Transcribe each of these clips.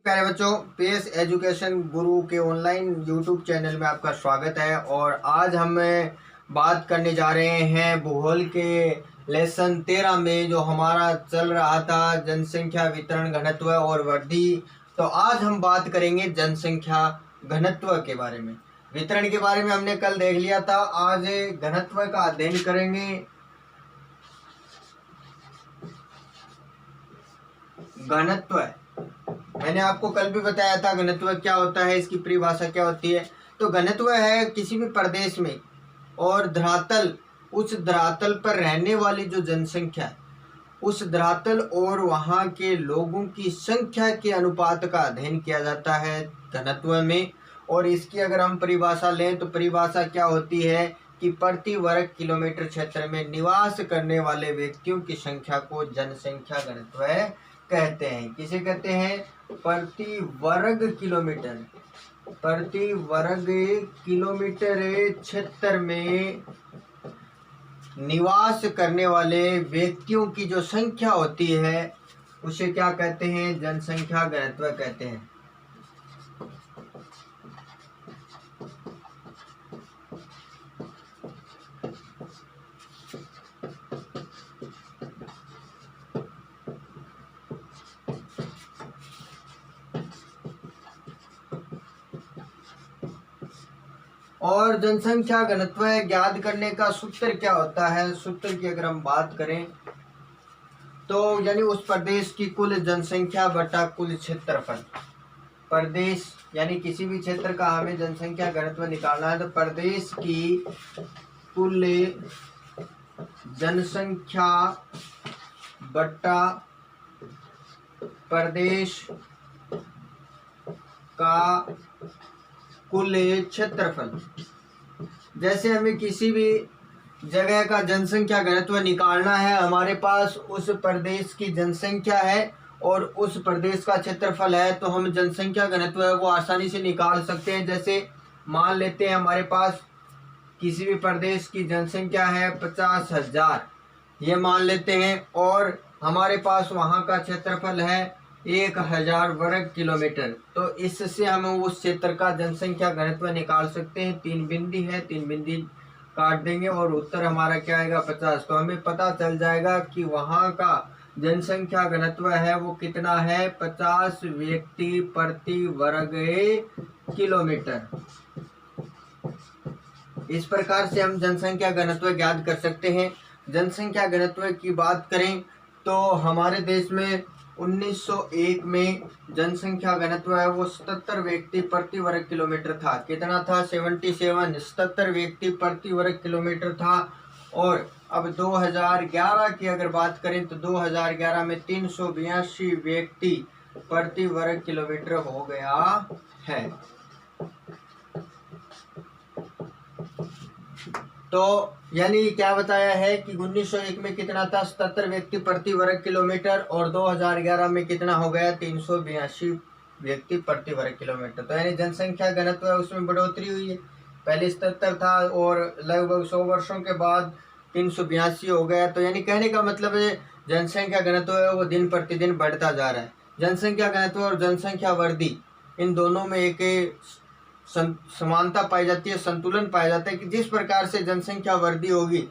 प्यारे बच्चों, PS education गुरु के ऑनलाइन यूट्यूब चैनल में आपका स्वागत है। और आज हम बात करने जा रहे हैं भूगोल के लेसन 13 में जो हमारा चल रहा था जनसंख्या वितरण घनत्व और वृद्धि। तो आज हम बात करेंगे जनसंख्या घनत्व के बारे में। वितरण के बारे में हमने कल देख लिया था, आज घनत्व का अध्ययन करेंगे। घनत्व मैंने आपको कल भी बताया था घनत्व क्या होता है, इसकी परिभाषा क्या होती है। तो घनत्व है किसी भी प्रदेश में और धरातल, उस धरातल पर रहने वाली जो जनसंख्या, उस धरातल और वहाँ के लोगों की संख्या के अनुपात का अध्ययन किया जाता है घनत्व में। और इसकी अगर हम परिभाषा लें तो परिभाषा क्या होती है कि प्रति वर्ग किलोमीटर क्षेत्र में निवास करने वाले व्यक्तियों की संख्या को जनसंख्या घनत्व कहते हैं। किसे कहते हैं? प्रति वर्ग किलोमीटर क्षेत्र में निवास करने वाले व्यक्तियों की जो संख्या होती है उसे क्या कहते हैं? जनसंख्या घनत्व कहते हैं। और जनसंख्या घनत्व ज्ञात करने का सूत्र क्या होता है? सूत्र की अगर हम बात करें तो यानी उस प्रदेश की कुल जनसंख्या बटा कुल क्षेत्रफल। प्रदेश यानी किसी भी क्षेत्र का हमें जनसंख्या घनत्व निकालना है तो प्रदेश की कुल जनसंख्या बटा प्रदेश का कुल क्षेत्रफल। जैसे हमें किसी भी जगह का जनसंख्या घनत्व निकालना है, हमारे पास उस प्रदेश की जनसंख्या है और उस प्रदेश का क्षेत्रफल है, तो हम जनसंख्या घनत्व को आसानी से निकाल सकते हैं। जैसे मान लेते हैं हमारे पास किसी भी प्रदेश की जनसंख्या है 50,000, ये मान लेते हैं, और हमारे पास वहाँ का क्षेत्रफल है 1000 वर्ग किलोमीटर। तो इससे हम उस क्षेत्र का जनसंख्या घनत्व निकाल सकते हैं। 3 बिंदी है, 3 बिंदी काट देंगे और उत्तर हमारा क्या आएगा? 50। तो हमें पता चल जाएगा कि वहाँ का जनसंख्या घनत्व है वो कितना है? 50 व्यक्ति प्रति वर्ग किलोमीटर। इस प्रकार से हम जनसंख्या घनत्व ज्ञात कर सकते हैं। जनसंख्या घनत्व की बात करें तो हमारे देश में 1901 में जनसंख्या घनत्व है वो 77 व्यक्ति प्रति वर्ग किलोमीटर था। कितना था? 77 व्यक्ति प्रति वर्ग किलोमीटर था। और अब 2011 की अगर बात करें तो 2011 में 382 व्यक्ति प्रति वर्ग किलोमीटर हो गया है। तो यानी क्या बताया है कि 1901 में कितना था? 77 व्यक्ति प्रति वर्ग किलोमीटर, और 2011 में कितना हो गया? 382 व्यक्ति प्रति वर्ग किलोमीटर। तो यानी जनसंख्या घनत्व उसमें बढ़ोतरी हुई है। पहले 77 था और लगभग 100 वर्षों के बाद 382 हो गया। तो यानी कहने का मतलब है जनसंख्या घनत्व है वो दिन प्रतिदिन बढ़ता जा रहा है। जनसंख्या घनत्व और जनसंख्या वृद्धि इन दोनों में एक समानता पाई जाती है, संतुलन पाया जाता है कि जिस प्रकार से जनसंख्या वृद्धि होगी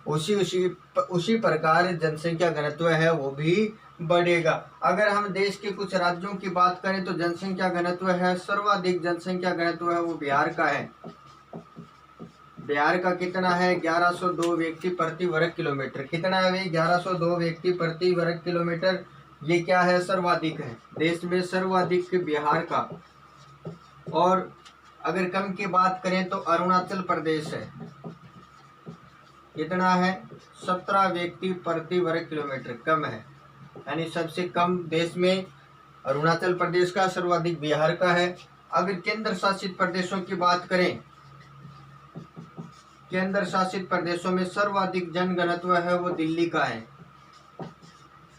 उसी प्रकार जनसंख्या घनत्व है वो भी बढ़ेगा। अगर हम देश के कुछ राज्यों की बात करें तो जनसंख्या घनत्व है, सर्वाधिक जनसंख्या घनत्व है वो बिहार का है। बिहार का कितना है? 1102 व्यक्ति प्रति वर्ग किलोमीटर। कितना है भाई? 1102 व्यक्ति प्रति वर्ग किलोमीटर। ये क्या है? सर्वाधिक है, देश में सर्वाधिक बिहार का। और अगर कम की बात करें तो अरुणाचल प्रदेश है। कितना है? 17 व्यक्ति प्रति वर्ग किलोमीटर, कम है। यानी सबसे कम देश में अरुणाचल प्रदेश का, सर्वाधिक बिहार का है। अगर केंद्र शासित प्रदेशों की बात करें, केंद्र शासित प्रदेशों में सर्वाधिक जनघनत्व है वो दिल्ली का है।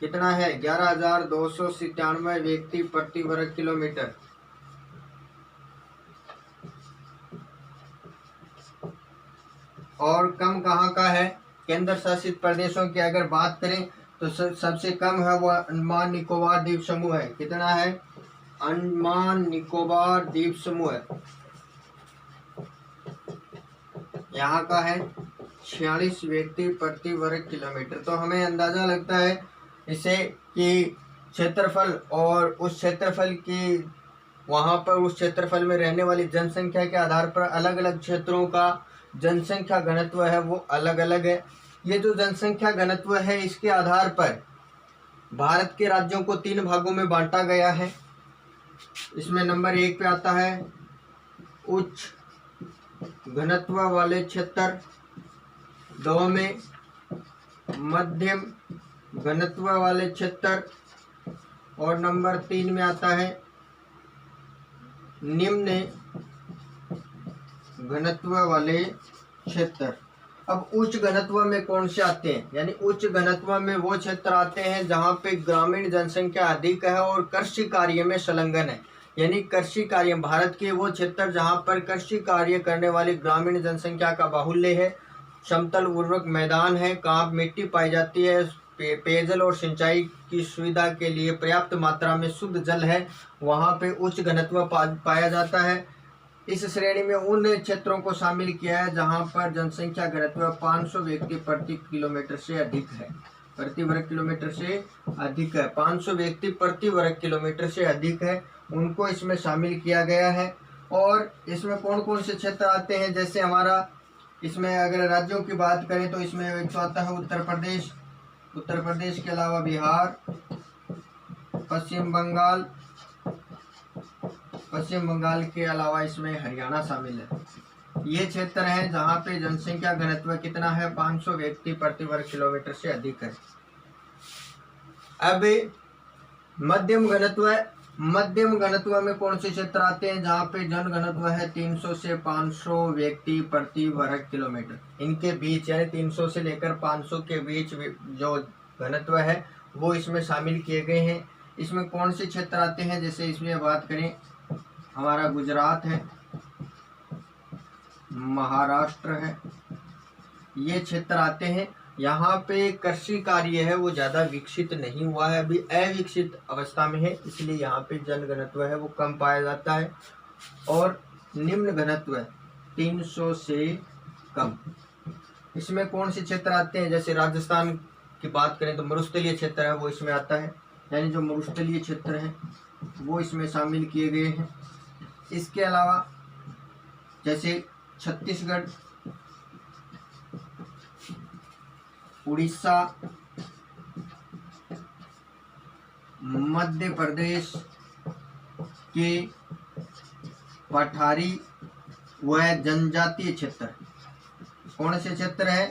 कितना है? 11,297 व्यक्ति प्रति वर्ग किलोमीटर। और कम कहाँ का है? केंद्र शासित प्रदेशों की अगर बात करें तो सबसे कम है वो अंडमान निकोबार द्वीप समूह है। कितना है? अंडमान निकोबार द्वीप समूह यहाँ का है 46 व्यक्ति प्रति वर्ग किलोमीटर। तो हमें अंदाजा लगता है इसे कि क्षेत्रफल और उस क्षेत्रफल की वहाँ पर उस क्षेत्रफल में रहने वाली जनसंख्या के आधार पर अलग अलग क्षेत्रों का जनसंख्या घनत्व है वो अलग अलग है। ये जो जनसंख्या घनत्व है इसके आधार पर भारत के राज्यों को 3 भागों में बांटा गया है। इसमें नंबर 1 पे आता है उच्च घनत्व वाले क्षेत्र, 2 में मध्यम घनत्व वाले क्षेत्र और नंबर 3 में आता है निम्न घनत्व वाले क्षेत्र। अब उच्च घनत्व में कौन से आते हैं, यानी उच्च घनत्व में वो क्षेत्र आते हैं जहाँ पे ग्रामीण जनसंख्या अधिक है और कृषि कार्य में संलग्न है। यानी कृषि कार्य, भारत के वो क्षेत्र जहाँ पर कृषि कार्य करने वाली ग्रामीण जनसंख्या का बाहुल्य है, समतल उर्वरक मैदान है, कांप मिट्टी पाई जाती है, पेयजल और सिंचाई की सुविधा के लिए पर्याप्त मात्रा में शुद्ध जल है, वहाँ पे उच्च घनत्व पाया जाता है। इस श्रेणी में उन क्षेत्रों को शामिल किया है जहाँ पर जनसंख्या घनत्व 500 व्यक्ति प्रति किलोमीटर से अधिक है, प्रति वर्ग किलोमीटर से अधिक है, 500 व्यक्ति प्रति वर्ग किलोमीटर से अधिक है, उनको इसमें शामिल किया गया है। और इसमें कौन कौन से क्षेत्र आते हैं, जैसे हमारा इसमें अगर राज्यों की बात करें तो इसमें एक तो आता है उत्तर प्रदेश, उत्तर प्रदेश के अलावा बिहार, पश्चिम बंगाल, पश्चिम बंगाल के अलावा इसमें हरियाणा शामिल है। ये क्षेत्र हैं जहाँ पे जनसंख्या घनत्व कितना है, 500 व्यक्ति प्रति वर्ग किलोमीटर से अधिक है। अब मध्यम घनत्व, मध्यम घनत्व में कौन से क्षेत्र आते हैं, जहाँ पे जन घनत्व है 300 से 500 व्यक्ति प्रति वर्ग किलोमीटर। इनके बीच यानी 300 से लेकर 500 के बीच जो घनत्व है वो इसमें शामिल किए गए हैं। इसमें कौन से क्षेत्र आते हैं, जैसे इसमें बात करें हमारा गुजरात है, महाराष्ट्र है, ये क्षेत्र आते हैं। यहाँ पे कृषि कार्य है वो ज़्यादा विकसित नहीं हुआ है, अभी अविकसित अवस्था में है, इसलिए यहाँ पे जन घनत्व है वो कम पाया जाता है। और निम्न घनत्व है 300 से कम। इसमें कौन से क्षेत्र आते हैं, जैसे राजस्थान की बात करें तो मरुस्थलीय क्षेत्र है वो इसमें आता है, यानी जो मरुस्थलीय क्षेत्र है वो इसमें शामिल किए गए हैं। इसके अलावा जैसे छत्तीसगढ़, उड़ीसा, मध्य प्रदेश के पठारी व जनजातीय क्षेत्र, कौन से क्षेत्र है,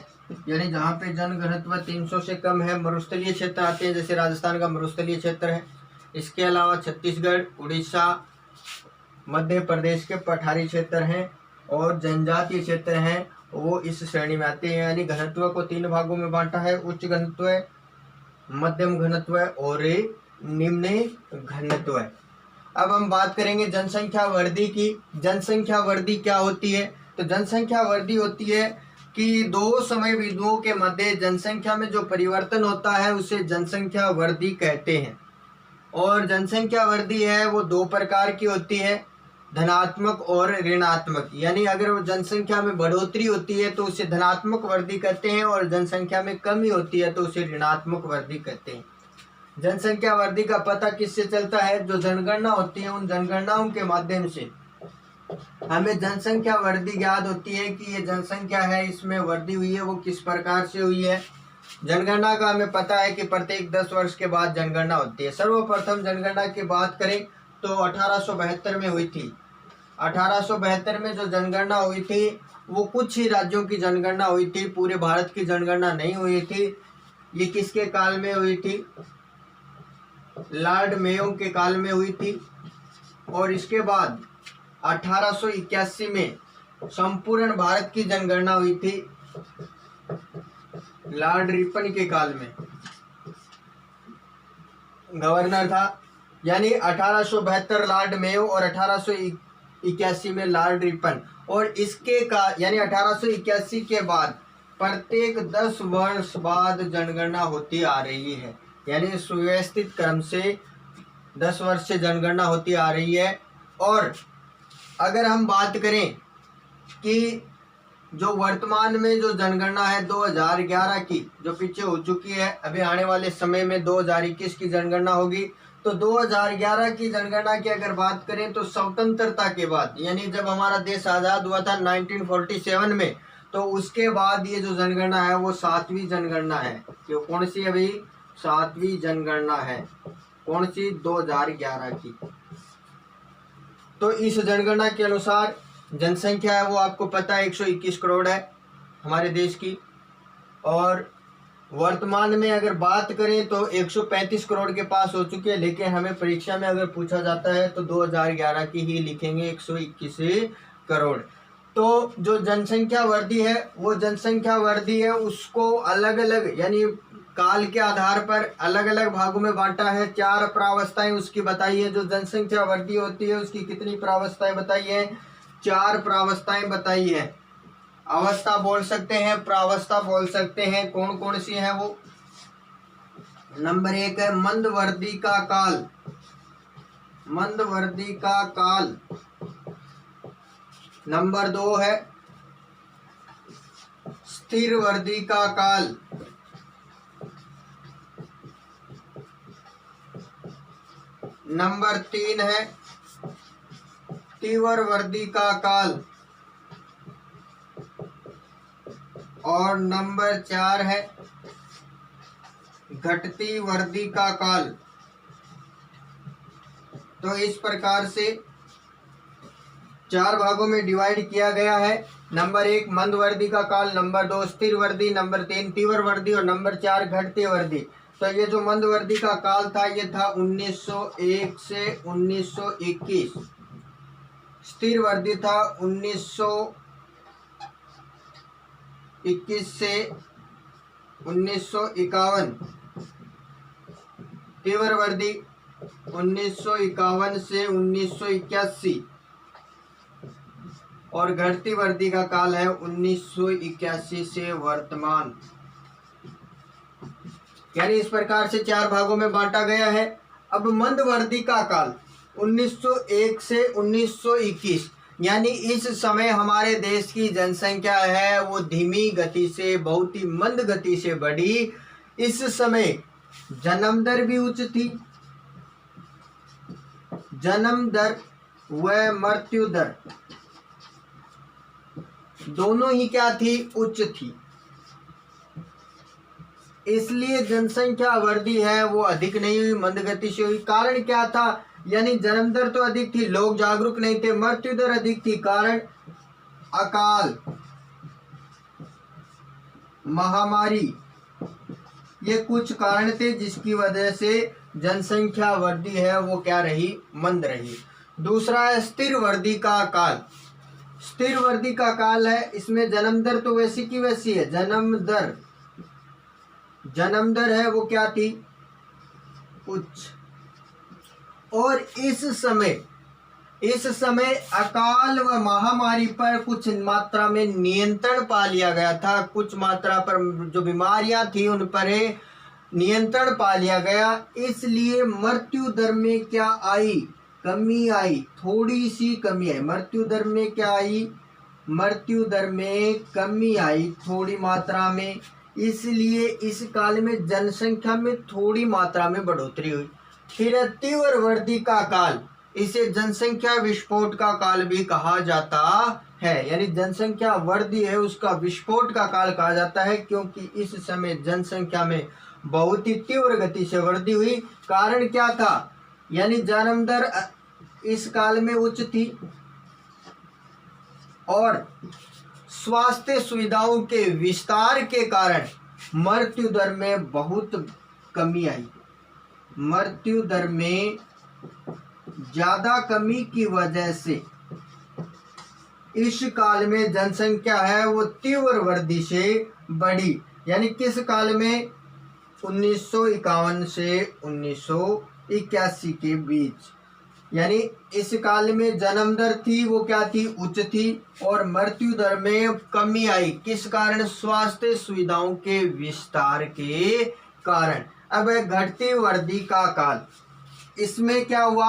यानी जहाँ पे जन घनत्व 300 से कम है, मरुस्थलीय क्षेत्र आते हैं, जैसे राजस्थान का मरुस्थलीय क्षेत्र है। इसके अलावा छत्तीसगढ़, उड़ीसा, मध्य प्रदेश के पठारी क्षेत्र हैं और जनजातीय क्षेत्र हैं वो इस श्रेणी में आते हैं। यानी घनत्व को 3 भागों में बांटा है, उच्च घनत्व, मध्यम घनत्व और निम्न घनत्व। अब हम बात करेंगे जनसंख्या वृद्धि की। जनसंख्या वृद्धि क्या होती है, तो जनसंख्या वृद्धि होती है कि 2 समय बिंदुओं के मध्य जनसंख्या में जो परिवर्तन होता है उसे जनसंख्या वृद्धि कहते हैं। और जनसंख्या वृद्धि है वो 2 प्रकार की होती है, धनात्मक और ऋणात्मक। यानी अगर वो जनसंख्या में बढ़ोतरी होती है तो उसे धनात्मक वृद्धि कहते हैं और जनसंख्या में कमी होती है तो उसे ऋणात्मक वृद्धि कहते हैं। जनसंख्या वृद्धि का पता किससे चलता है, जो जनगणना होती है उन जनगणनाओं के माध्यम से हमें जनसंख्या वृद्धि ज्ञात होती है कि ये जनसंख्या है इसमें वृद्धि हुई है वो किस प्रकार से हुई है। जनगणना का हमें पता है कि प्रत्येक 10 वर्ष के बाद जनगणना होती है। सर्वप्रथम जनगणना की बात करें तो 1872 में हुई थी। 1872 में जो जनगणना हुई थी वो कुछ ही राज्यों की जनगणना हुई थी, पूरे भारत की जनगणना नहीं हुई थी। ये किसके काल में हुई थी, लॉर्ड मेयो के काल में हुई थी। और इसके बाद 1881 में संपूर्ण भारत की जनगणना हुई थी लॉर्ड रिपन के काल में, गवर्नर था। यानी 1872 लॉर्ड मेयो और 1881 में लॉर्ड रिपन। और इसके का यानी 1881 के बाद प्रत्येक 10 वर्ष बाद जनगणना होती आ रही है, यानी सुव्यवस्थित क्रम से 10 वर्ष से जनगणना होती आ रही है। और अगर हम बात करें कि जो वर्तमान में जो जनगणना है 2011 की, जो पीछे हो चुकी है, अभी आने वाले समय में 2021 की जनगणना होगी। तो 2011 की जनगणना की अगर बात करें तो स्वतंत्रता के बाद, यानी जब हमारा देश आज़ाद हुआ था 1947 में, तो उसके बाद ये जो जनगणना है वो 7वीं जनगणना है। कि कौन सी अभी 7वीं जनगणना है, कौन सी, 2011 की। तो इस जनगणना के अनुसार जनसंख्या है वो आपको पता है 121 करोड़ है हमारे देश की। और वर्तमान में अगर बात करें तो 135 करोड़ के पास हो चुके हैं, लेकिन हमें परीक्षा में अगर पूछा जाता है तो 2011 की ही लिखेंगे, 121 करोड़। तो जो जनसंख्या वृद्धि है वो जनसंख्या वृद्धि है उसको अलग अलग, यानी काल के आधार पर अलग अलग भागों में बांटा है। 4 प्रावस्थाएं उसकी बताई है। जो जनसंख्या वृद्धि होती है उसकी कितनी प्रावस्थाएं बताई है, 4 प्रावस्थाएं बताई है। अवस्था बोल सकते हैं, प्रावस्था बोल सकते हैं। कौन कौन सी है वो, नंबर 1 है मंदवृद्धि का काल, मंदवृद्धि का काल। नंबर 2 है स्थिर वृद्धि का काल। नंबर 3 है तीव्र वृद्धि का काल। और नंबर 4 है घटती वृद्धि का काल। तो इस प्रकार से 4 भागों में डिवाइड किया गया है। नंबर 1 मंद वृद्धि का काल, नंबर 2 स्थिर वृद्धि, नंबर 3 तीव्र वृद्धि और नंबर 4 घटती वृद्धि। तो ये जो मंद वृद्धि का काल था ये था 1901 से 1921। स्थिर वृद्धि था 1921 से 1951। तीव्र वृद्धि 1951 से 1981 और घटती वृद्धि का काल है 1981 से वर्तमान। यानी इस प्रकार से 4 भागों में बांटा गया है। अब मंद वृद्धि का काल 1901 से 1921, यानी इस समय हमारे देश की जनसंख्या है वो धीमी गति से, बहुत ही मंद गति से बढ़ी। इस समय जन्म दर भी उच्च थी, जन्म दर व मृत्यु दर दोनों ही क्या थी, उच्च थी। इसलिए जनसंख्या वृद्धि है वो अधिक नहीं हुई, मंद गति से हुई। कारण क्या था, यानी जन्म दर तो अधिक थी, लोग जागरूक नहीं थे। मृत्यु दर अधिक थी, कारण अकाल, महामारी, ये कुछ कारण थे जिसकी वजह से जनसंख्या वृद्धि है वो क्या रही, मंद रही। दूसरा है स्थिर वृद्धि का काल। स्थिर वृद्धि का काल है, इसमें जन्म दर तो वैसी की वैसी है, जन्म दर है वो क्या थी, उच्च। और इस समय अकाल व महामारी पर कुछ मात्रा में नियंत्रण पा लिया गया था। कुछ मात्रा पर जो बीमारियां थी उन पर नियंत्रण पा लिया गया। इसलिए मृत्यु दर में क्या आई, कमी आई, थोड़ी सी कमी आई। मृत्यु दर में क्या आई, मृत्यु दर में कमी आई थोड़ी मात्रा में। इसलिए इस काल में जनसंख्या में थोड़ी मात्रा में बढ़ोतरी हुई। फिर तीव्र वृद्धि का काल, इसे जनसंख्या विस्फोट का काल भी कहा जाता है। यानी जनसंख्या वृद्धि है उसका विस्फोट का काल कहा जाता है, क्योंकि इस समय जनसंख्या में बहुत ही तीव्र गति से वृद्धि हुई। कारण क्या था, यानी जन्म दर इस काल में उच्च थी और स्वास्थ्य सुविधाओं के विस्तार के कारण मृत्यु दर में बहुत कमी आई। मृत्यु दर में ज्यादा कमी की वजह से इस काल में जनसंख्या है वो तीव्र वृद्धि से बढ़ी। यानी किस काल में, 1951 से 1981 के बीच। यानी इस काल में जन्म दर थी वो क्या थी, उच्च थी और मृत्यु दर में कमी आई। किस कारण, स्वास्थ्य सुविधाओं के विस्तार के कारण। अब घटती वृद्धि का काल, इसमें क्या हुआ,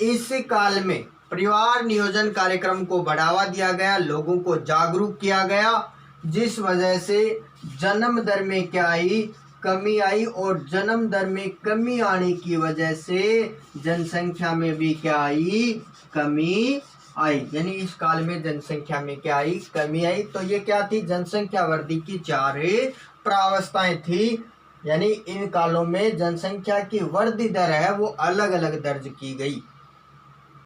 इस काल में परिवार नियोजन कार्यक्रम को बढ़ावा दिया गया, लोगों को जागरूक किया गया, जिस वजह से जन्म दर में क्या आई, कमी आई। और जन्म दर में कमी आने की वजह से जनसंख्या में भी क्या आई, कमी आई। यानी इस काल में जनसंख्या में क्या आई, कमी आई। तो ये क्या थी, जनसंख्या वृद्धि की 4 प्रावस्थाएं थी। यानी इन कालों में जनसंख्या की वृद्धि दर है वो अलग अलग दर्ज की गई।